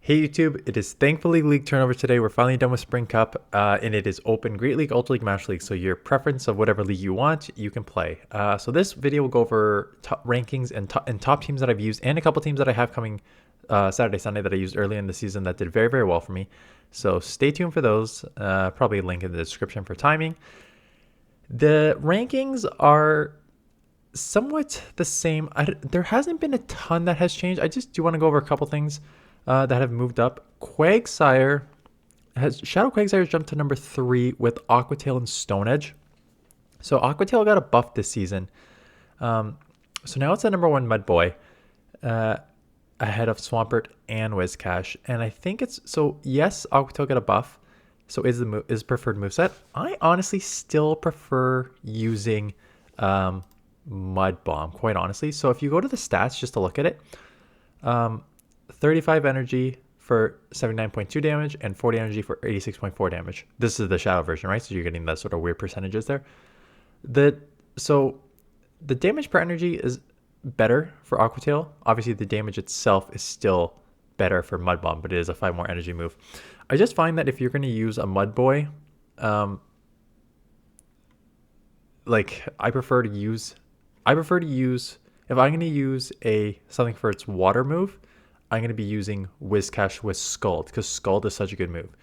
Hey YouTube, it is thankfully League Turnover today. We're finally done with Spring Cup, and it is open Great League, Ultra League, Master League. So your preference of whatever league you want, you can play. So this video will go over top rankings and top teams that I've used, and a couple teams that I have coming Saturday, Sunday that I used early in the season that did very, very well for me. So stay tuned for those. Probably a link in the description for timing. The rankings are somewhat the same. There hasn't been a ton that has changed. I just do want to go over a couple things that have moved up. Quagsire Shadow Quagsire has jumped to number 3 with Aquatail and Stone Edge. So Aquatail got a buff this season. So now it's a number 1 Mud Boy, ahead of Swampert and Whiscash. And I think it's so. Yes, Aquatail got a buff. So is preferred moveset. I honestly still prefer using Mud Bomb, quite honestly. So if you go to the stats just to look at it, 35 energy for 79.2 damage and 40 energy for 86.4 damage. This is the shadow version, right? So you're getting that sort of weird percentages there. So the damage per energy is better for Aquatail. Obviously the damage itself is still better for Mud Bomb, but it is a 5 more energy move. I just find that if you're going to use a Mud Boy, like I prefer to use if I'm going to use something for its water move, I'm going to be using Whiscash with Scald, because Scald is such a good move.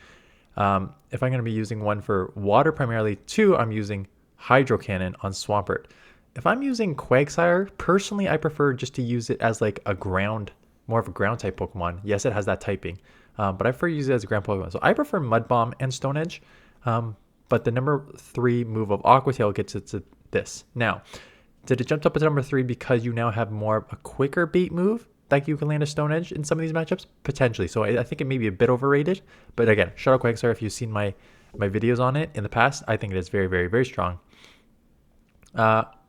If I'm going to be using one for water primarily, I'm using Hydro Cannon on Swampert. If I'm using Quagsire, personally, I prefer just to use it as like more of a ground type Pokemon. Yes, it has that typing, but I prefer to use it as a ground Pokemon. So I prefer Mud Bomb and Stone Edge, but the number 3 move of Aquatail gets it to this. Now, did it jump up to number 3 because you now have a quicker bait move that you can land a Stone Edge in some of these matchups? Potentially. So I think it may be a bit overrated. But again, Shadow Quagsire, if you've seen my videos on it in the past, I think it is very, very, very strong.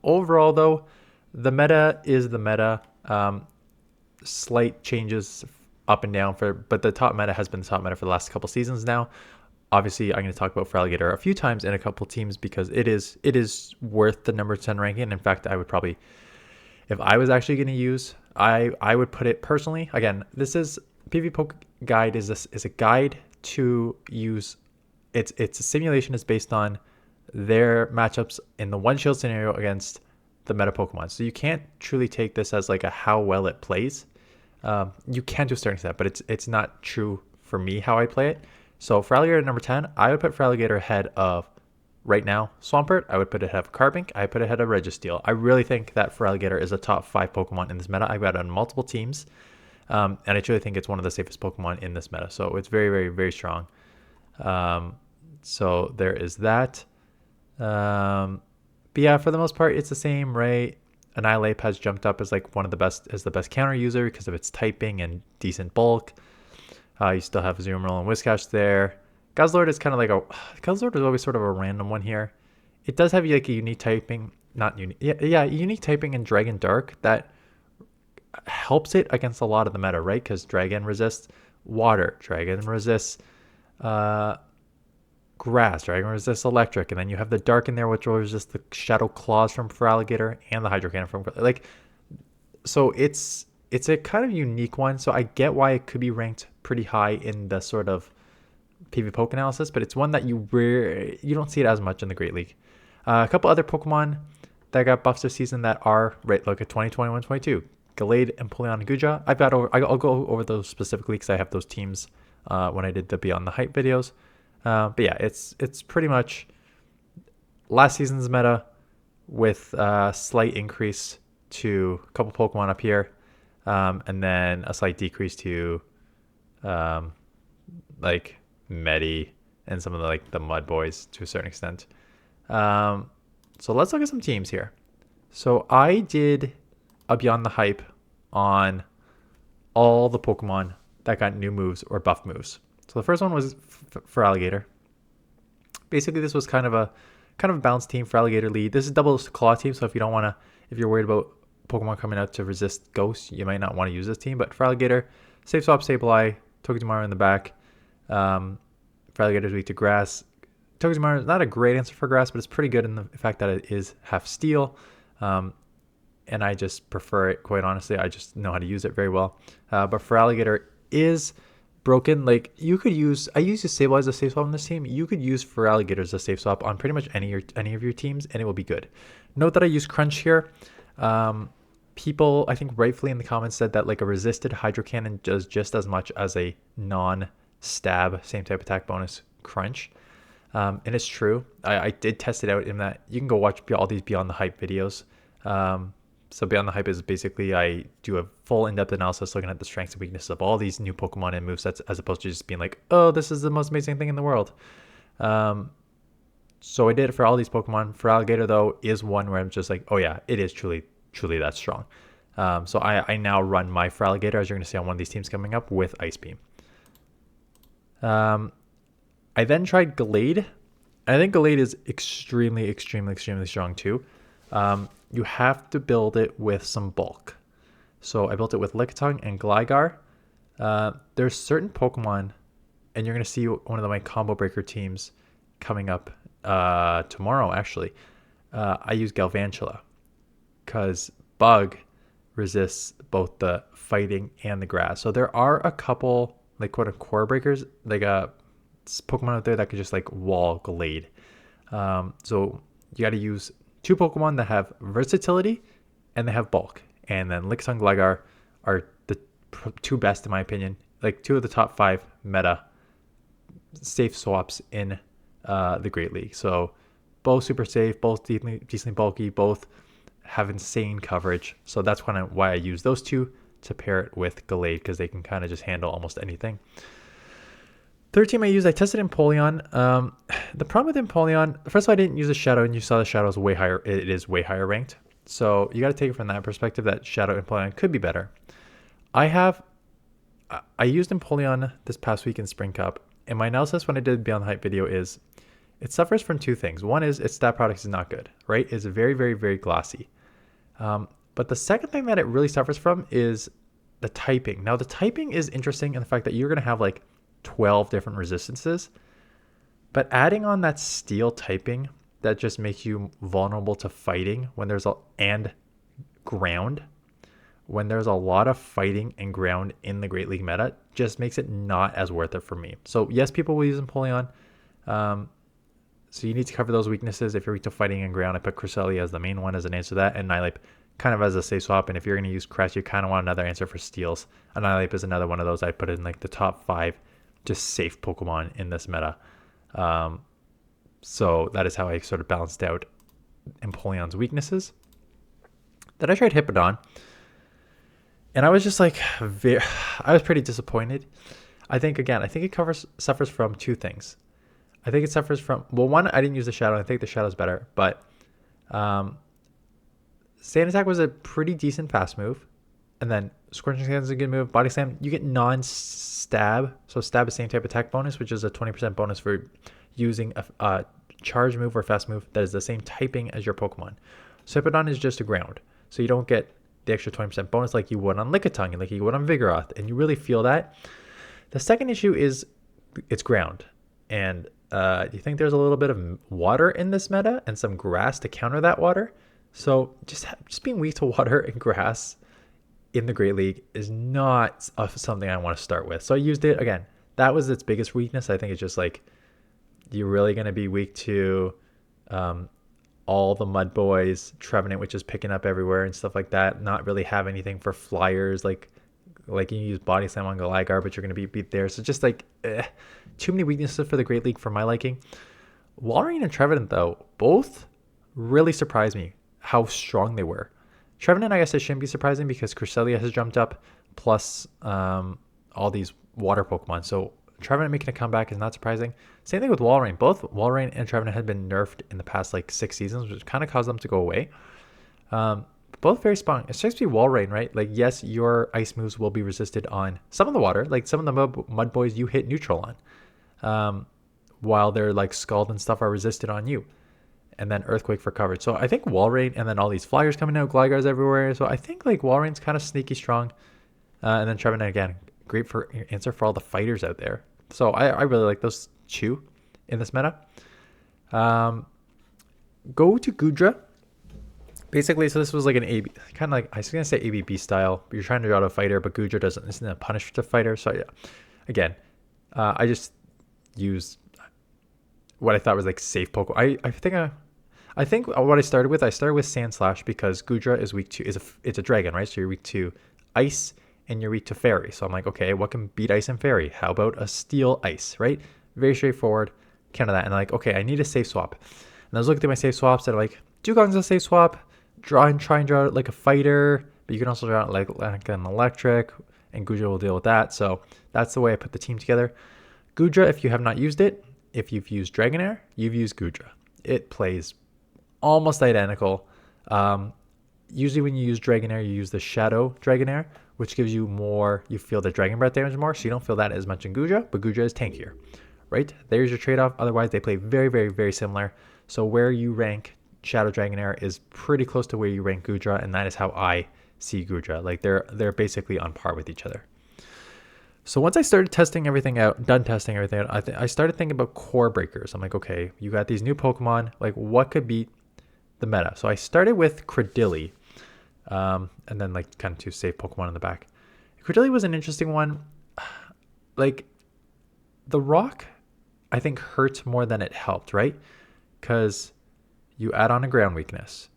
Overall, though, the meta is the meta. Slight changes up and down, but the top meta has been the top meta for the last couple seasons now. Obviously, I'm going to talk about Feraligatr a few times in a couple teams because it is worth the number 10 ranking. And in fact, I would probably, if I was actually going to use, I would put it personally. Again, this is PVPoke guide is a guide to use. It's a simulation is based on their matchups in the one shield scenario against the meta Pokemon. So you can't truly take this as like a how well it plays. You can to a certain extent, but it's not true for me how I play it. So Feraligatr at number 10, I would put Feraligatr ahead of, right now, Swampert. I would put it ahead of Carbink. I put it ahead of Registeel. I really think that Feraligatr is a top 5 Pokemon in this meta. I've got it on multiple teams, and I truly think it's one of the safest Pokemon in this meta. So it's very, very, very strong. So there is that. But yeah, for the most part, it's the same, right? Annihilate has jumped up as like one of the best, as the best counter user because of its typing and decent bulk. You still have Azumarill and Whiscash there. Guzzlord is kind of like Guzzlord is always sort of a random one here. It does have like a unique typing, unique typing in Dragon Dark that helps it against a lot of the meta, right? Because Dragon resists water, Dragon resists grass, Dragon resists electric, and then you have the Dark in there, which will resist the Shadow Claws from Feraligatr and the Hydro Cannon from so it's a kind of unique one. So I get why it could be ranked pretty high in the sort of PVPoke analysis, but it's one that you don't see it as much in the Great League. A couple other Pokemon that got buffs this season that are right. Look at 2021-22, Gallade, Empoleon, and Guja. I'll go over those specifically because I have those teams when I did the Beyond the Hype videos. But yeah, it's pretty much last season's meta with a slight increase to a couple Pokemon up here, and then a slight decrease to like Medi and some of the Mud Boys to a certain extent. So let's look at some teams here. So I did a Beyond the Hype on all the Pokemon that got new moves or buff moves. So the first one was Feraligatr. Basically, this was kind of a balanced team. Feraligatr lead. This is double claw team, so if you're worried about Pokemon coming out to resist Ghost, you might not want to use this team. But Feraligatr, Safe Swap, Sableye, Togedemaru in the back. Feraligatr's weak to grass. Togedemaru is not a great answer for grass, but it's pretty good in the fact that it is half steel. And I just prefer it, quite honestly. I just know how to use it very well. But Feraligatr is broken. Like you could use, I use Sable as a safe swap on this team. You could use for alligators as a safe swap on pretty much any of your teams, and it will be good. Note that I use Crunch here. People, I think rightfully in the comments said that like a resisted Hydro Cannon does just as much as a non-stab same type attack bonus Crunch. And it's true. I did test it out in that you can go watch all these Beyond the Hype videos. So Beyond the Hype is basically I do a full in-depth analysis looking at the strengths and weaknesses of all these new Pokemon and movesets as opposed to just being like, oh, this is the most amazing thing in the world. So I did it for all these Pokemon. For Alligator, though, is one where I'm just like, oh yeah, it is truly that strong. So I now run my for Alligator, as you're going to see on one of these teams coming up, with Ice Beam. I then tried Gallade. I think Gallade is extremely strong too. You have to build it with some bulk. So I built it with Lickitung and Gligar. There's certain Pokemon, and you're going to see one of my combo breaker teams coming up tomorrow, actually. I use Galvantula because Bug resists both the fighting and the grass. So there are a couple, like, quote-unquote core breakers, like Pokemon out there that could just like wall Gallade. So you got to use 2 Pokemon that have versatility and they have bulk. And then Lickitung and Gligar are the 2 best in my opinion. Like 2 of the top 5 meta safe swaps in the Great League. So both super safe, both decently bulky, both have insane coverage. So that's why I use those 2 to pair it with Gallade, because they can kind of just handle almost anything. Third team I tested Empoleon. The problem with Empoleon, first of all, I didn't use a Shadow, and you saw the Shadow is way higher. It is way higher ranked. So you got to take it from that perspective that Shadow Empoleon could be better. I used Empoleon this past week in Spring Cup, and my analysis when I did Beyond the Hype video is it suffers from 2 things. One is its stat product is not good, right? It's very glossy. But the second thing that it really suffers from is the typing. Now the typing is interesting in the fact that you're going to have like 12 different resistances, but adding on that steel typing that just makes you vulnerable to fighting and ground, when there's a lot of fighting and ground in the Great League meta, just makes it not as worth it for me. So yes, people will use Empoleon. So you need to cover those weaknesses. If you're weak to fighting and ground, I put Cresselia as the main one as an answer to that, and Nilape kind of as a safe swap. And if you're going to use Crest, you kind of want another answer for steals. Nilape is another one of those. I put in like the top 5 just safe Pokemon in this meta. So that is how I sort of balanced out Empoleon's weaknesses. Then I tried Hippowdon, and I was just like, I was pretty disappointed. I think it suffers from 2 things. I think it suffers from, well, one, I didn't use the Shadow. I think the Shadow's better, but Sand Attack was a pretty decent fast move. And then Scorching Sand is a good move. Body Slam, you get non-stab. So stab is same type attack bonus, which is a 20% bonus for using a charge move or fast move that is the same typing as your Pokemon. So Hippowdon is just a ground. So you don't get the extra 20% bonus like you would on Lickitung and like you would on Vigoroth. And you really feel that. The second issue is it's ground. And you think there's a little bit of water in this meta and some grass to counter that water. So just being weak to water and grass in the Great League is not something I want to start with. So I used it again. That was its biggest weakness. I think it's just like you're really going to be weak to all the Mud Boys, Trevenant, which is picking up everywhere and stuff like that. Not really have anything for flyers like you use Body Slam on Gligar, but you're going to be beat there. So just like too many weaknesses for the Great League for my liking. Walrein and Trevenant, though, both really surprised me how strong they were. Trevenant, I guess it shouldn't be surprising because Cresselia has jumped up, plus all these water Pokemon. So Trevenant making a comeback is not surprising. Same thing with Walrein. Both Walrein and Trevenant had been nerfed in the past like 6 seasons, which kind of caused them to go away. Both very strong, especially Walrein, right? Like, yes, your ice moves will be resisted on some of the water. Like some of the Mud Boys you hit neutral on, while their like Scald and stuff are resisted on you. And then Earthquake for coverage. So I think Walrein, and then all these flyers coming out, Gligar's everywhere. So I think like Walrein's kind of sneaky strong. And then Trevenant, again, great for answer for all the fighters out there. So I really like those 2 in this meta. Go to Goodra. Basically, so this was like an AB, kind of like, I was going to say ABB style, but you're trying to draw out a fighter, but Goodra isn't a punish to fighter. So yeah, again, I just used what I thought was like safe Pokemon. I think what I started with Sand Slash because Gudra is weak to it's a dragon, right? So you're weak to ice and you're weak to fairy. So I'm like, okay, what can beat ice and fairy? How about a steel ice, right? Very straightforward. Counter that. And like, okay, I need a safe swap. And I was looking through my safe swaps that are like, Dugong's a safe swap. Try and draw out like a fighter, but you can also draw out like an electric, and Gudra will deal with that. So that's the way I put the team together. Gudra, if you have not used it, if you've used Dragonair, you've used Gudra. It plays almost identical. Usually when you use Dragonair, you use the Shadow Dragonair, which gives you more, you feel the Dragon Breath damage more, so you don't feel that as much in Gudra, but Gudra is tankier, right? There's your trade-off. Otherwise, they play very, very, very similar. So where you rank Shadow Dragonair is pretty close to where you rank Gudra, and that is how I see Gudra. Like they're basically on par with each other. So once I started testing everything out, I started thinking about core breakers. I'm like, okay, you got these new Pokemon, like what could beat the meta? So I started with Credilli, and then like kind of two safe Pokemon in the back. Credilli was an interesting one. Like the rock, I think hurt more than it helped, right? Because you add on a ground weakness,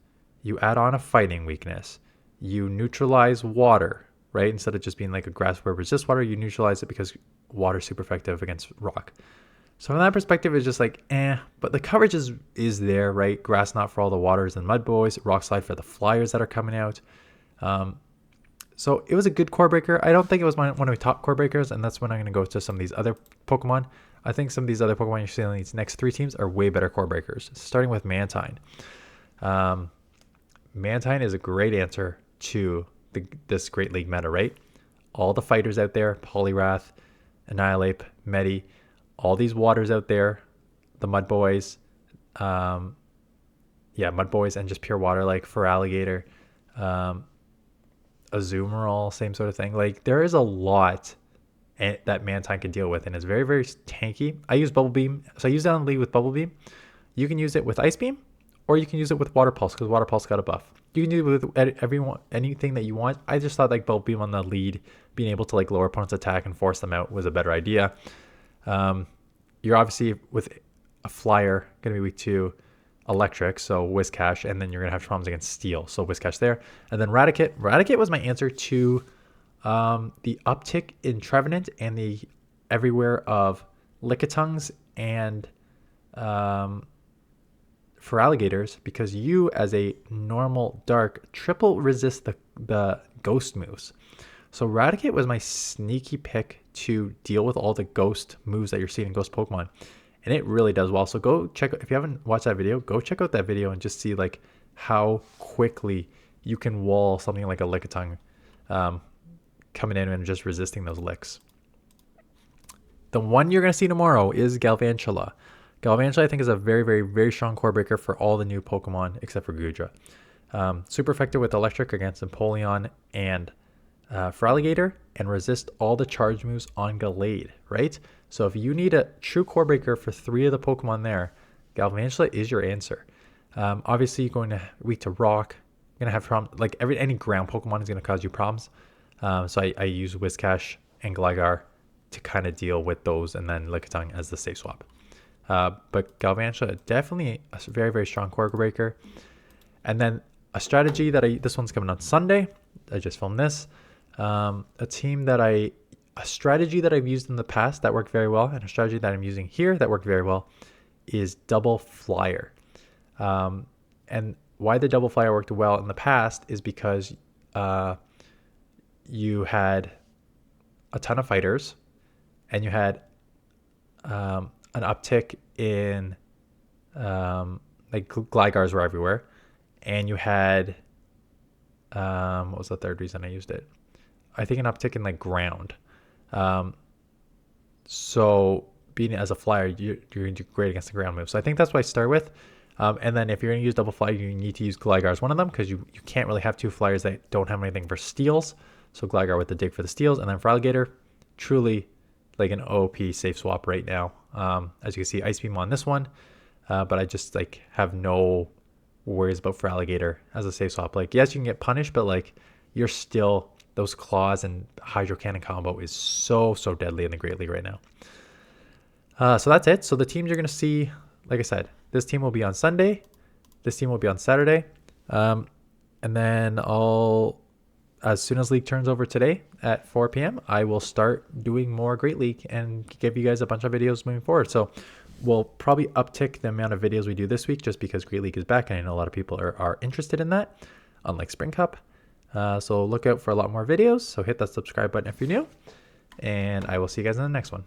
you add on a fighting weakness, you neutralize water, right? Instead of just being like a grass where resist water, you neutralize it because water is super effective against rock. So from that perspective, it's just like, but the coverage is there, right? Grass Knot for all the waters and mud boys, Rock Slide for the flyers that are coming out. So it was a good core breaker. I don't think it was one of my top core breakers, and that's when I'm going to go to some of these other Pokemon. I think some of these other Pokemon you're seeing in these next three teams are way better core breakers, starting with Mantine. Mantine is a great answer to this Great League meta, right? All the fighters out there, Poliwrath, Annihilate, Medi, all these waters out there, the Mud Boys, Mud Boys and just pure water like Feraligatr, Azumarill, same sort of thing. Like there is a lot that Mantine can deal with, and it's very, very tanky. I use Bubble Beam, so I use it on the lead with Bubble Beam. You can use it with Ice Beam, or you can use it with Water Pulse because Water Pulse got a buff. You can do it with anything that you want. I just thought like Bubble Beam on the lead, being able to like lower opponent's attack and force them out was a better idea. You're obviously with a flyer going to be weak to electric, so Whiscash, and then you're going to have problems against steel, so Whiscash there. And then Raticate. Raticate was my answer to the uptick in Trevenant and the everywhere of Lickitungs and for alligators, because you as a normal dark triple resist the ghost moves. So Raticate was my sneaky pick to deal with all the ghost moves that you're seeing in ghost Pokemon, and it really does well. So go check, if you haven't watched that video, go check out that video and just see like how quickly you can wall something like a Lickitung coming in and just resisting those licks. The one you're going to see tomorrow is Galvantula. Galvantula, I think, is a very, very, very strong core breaker for all the new Pokemon except for Gudra. Super effective with Electric against Empoleon and Feraligatr, and resist all the charge moves on Gallade, right? So if you need a true core breaker for three of the Pokemon there, Galvantula is your answer. Obviously, you're going to weak to Rock. You're going to have problems. Like any ground Pokemon is going to cause you problems. So I use Whiscash and Gligar to kind of deal with those, and then Lickitung as the safe swap. But Galvantula, definitely a very, very strong core breaker. And then a strategy that this one's coming on Sunday. I just filmed this. A strategy that I've used in the past that worked very well, and a strategy that I'm using here that worked very well, is Double Flyer. And why the Double Flyer worked well in the past is because you had a ton of fighters, and you had an uptick in like Glygars were everywhere, and you had what was the third reason I used it? I think an uptick in like ground. So being as a flyer, you're going to do great against the ground move. So I think that's what I start with. And then if you're going to use double flyer, you need to use Gligar as one of them, because you can't really have two flyers that don't have anything for steals. So Gligar with the dig for the steals, and then Feraligatr, truly like an OP safe swap right now. As you can see, Ice Beam on this one, but I just like have no worries about Feraligatr as a safe swap. Like, yes, you can get punished, but like you're still those claws and hydro cannon combo is so deadly in the Great League right now. So that's it. So the teams you're going to see, like I said, this team will be on Sunday. This team will be on Saturday. And then as soon as League turns over today at 4 p.m., I will start doing more Great League and give you guys a bunch of videos moving forward. So we'll probably uptick the amount of videos we do this week just because Great League is back. And I know a lot of people are interested in that, unlike Spring Cup. So look out for a lot more videos. So hit that subscribe button if you're new. And I will see you guys in the next one.